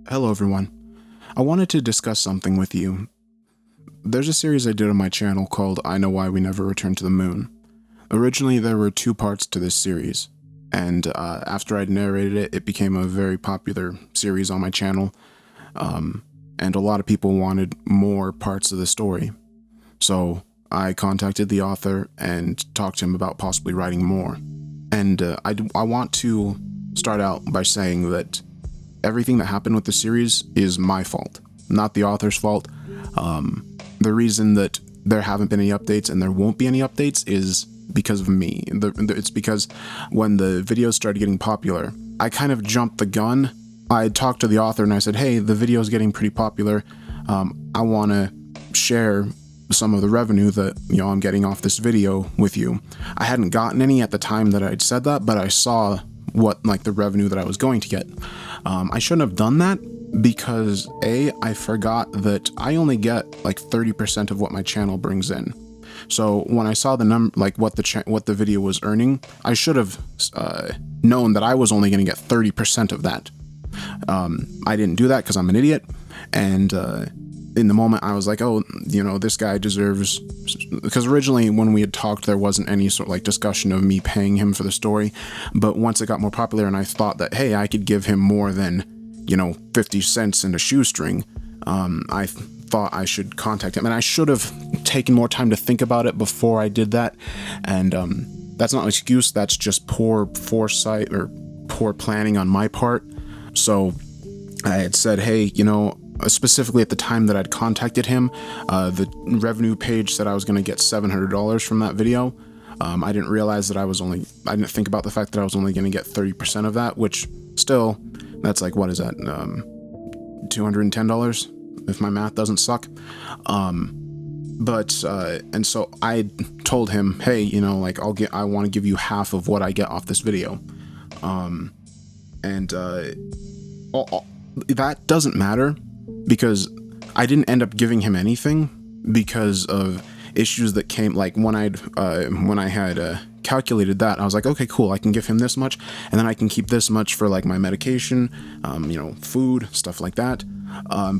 Hello everyone. I wanted to discuss something with you. There's a series I did on my channel called I Know Why We Never Returned to the Moon. Originally there were 2 parts to this series, and after I'd narrated it, it became a very popular series on my channel, and a lot of people wanted more parts of the story. So I contacted the author and talked to him about possibly writing more. And I want to start out by saying that everything that happened with the series is my fault, not the author's fault. The reason that there haven't been any updates and there won't be any updates is because of me. It's because when the videos started getting popular, I kind of jumped the gun. I talked to the author and I said, hey, the video is getting pretty popular. I want to share some of the revenue that, I'm getting off this video with you. I hadn't gotten any at the time that I'd said that, but I saw what the revenue that I was going to get. I shouldn't have done that because I forgot that I only get 30% of what my channel brings in. So when I saw the number, what the video was earning, I should have known that I was only going to get 30% of that. I didn't do that because I'm an idiot, and in the moment I was like, oh, this guy deserves, because originally when we had talked there wasn't any sort of discussion of me paying him for the story, but once it got more popular and I thought that, hey, I could give him more than 50 cents and a shoestring, I thought I should contact him, and I should have taken more time to think about it before I did that. And that's not an excuse, that's just poor foresight or poor planning on my part. So I had said, hey, specifically at the time that I'd contacted him, the revenue page said I was going to get $700 from that video. I didn't realize that I didn't think about the fact that I was only going to get 30% of that, which still, that's what is that, $210 if my math doesn't suck. And so I told him, hey, I want to give you half of what I get off this video. That doesn't matter, because I didn't end up giving him anything because of issues that came, when I had calculated that, I was like, okay, cool, I can give him this much, and then I can keep this much for my medication, food, stuff like that.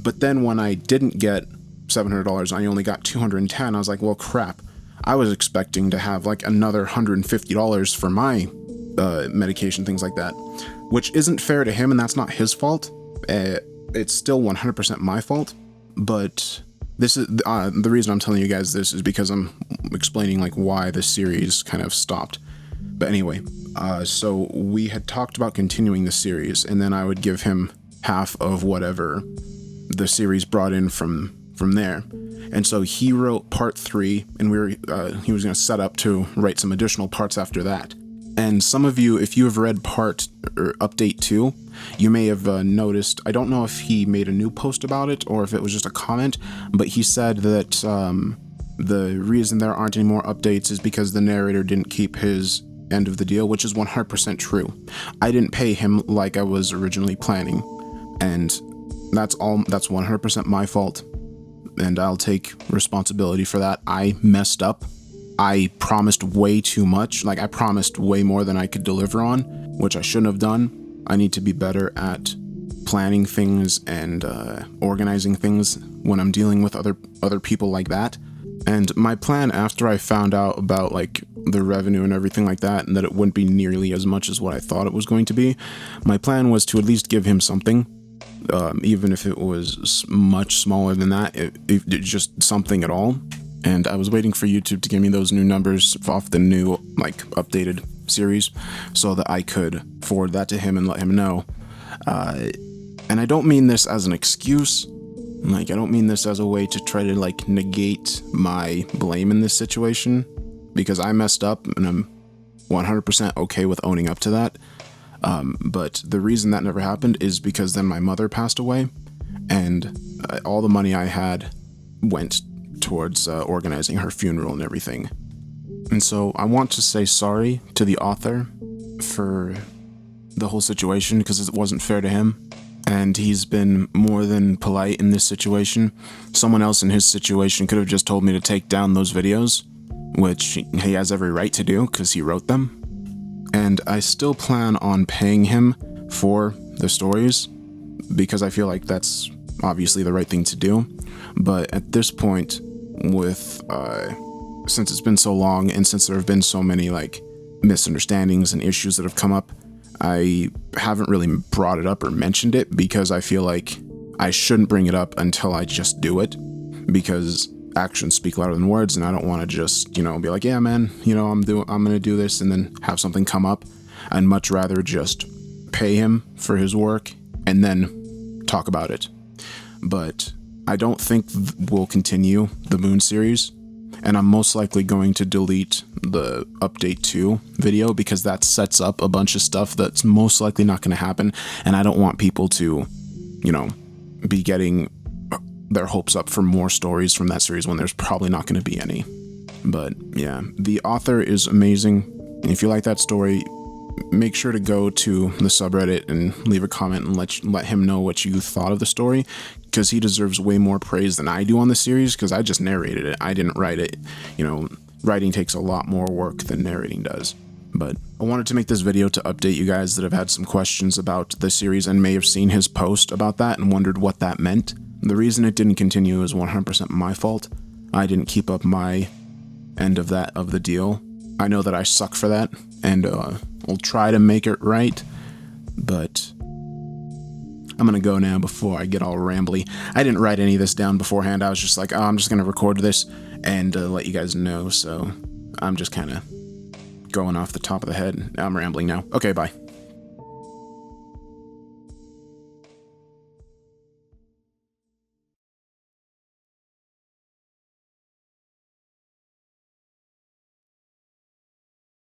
But then when I didn't get $700, I only got $210. I was like, well, crap. I was expecting to have another $150 for my medication, things like that, which isn't fair to him, and that's not his fault. It's still 100% my fault, but this is the reason I'm telling you guys this is because I'm explaining why the series kind of stopped. But anyway, so we had talked about continuing the series, and then I would give him half of whatever the series brought in from there. And so he wrote part 3, and he was going to set up to write some additional parts after that. And some of you, if you have read part or update 2, you may have noticed, I don't know if he made a new post about it or if it was just a comment, but he said that the reason there aren't any more updates is because the narrator didn't keep his end of the deal, which is 100% true. I didn't pay him like I was originally planning, and that's 100% my fault, and I'll take responsibility for that. I messed up. I promised way too much. I promised way more than I could deliver on, which I shouldn't have done. I need to be better at planning things and organizing things when I'm dealing with other people like that. And my plan after I found out about the revenue and everything like that, and that it wouldn't be nearly as much as what I thought it was going to be, my plan was to at least give him something, even if it was much smaller than that, it just something at all. And I was waiting for YouTube to give me those new numbers off the new, updated series so that I could forward that to him and let him know. And I don't mean this as an excuse. I don't mean this as a way to try to, negate my blame in this situation, because I messed up and I'm 100% okay with owning up to that. But the reason that never happened is because then my mother passed away, and all the money I had went towards organizing her funeral and everything. And so I want to say sorry to the author for the whole situation, because it wasn't fair to him, and he's been more than polite in this situation. Someone else in his situation could have just told me to take down those videos, which he has every right to do because he wrote them. And I still plan on paying him for the stories, because I feel like that's obviously the right thing to do. But at this point, with since it's been so long and since there have been so many like misunderstandings and issues that have come up, I haven't really brought it up or mentioned it because I feel like I shouldn't bring it up until I just do it, because actions speak louder than words, and I don't want to just, be like, yeah, man, I'm going to do this and then have something come up. I'd much rather just pay him for his work and then talk about it. But I don't think we'll continue the Moon series, and I'm most likely going to delete the Update 2 video because that sets up a bunch of stuff that's most likely not going to happen, and I don't want people to, be getting their hopes up for more stories from that series when there's probably not going to be any. But yeah, the author is amazing. If you like that story, make sure to go to the subreddit and leave a comment and let him know what you thought of the story, because he deserves way more praise than I do on the series, because I just narrated it. I didn't write it. Writing takes a lot more work than narrating does. But I wanted to make this video to update you guys that have had some questions about the series and may have seen his post about that and wondered what that meant. The reason it didn't continue is 100% my fault. I didn't keep up my end of the deal. I know that I suck for that, and I'll try to make it right, but I'm gonna go now before I get all rambly. I didn't write any of this down beforehand. I was just like, I'm just gonna record this and let you guys know, so I'm just kind of going off the top of the head. I'm rambling now. Okay, bye.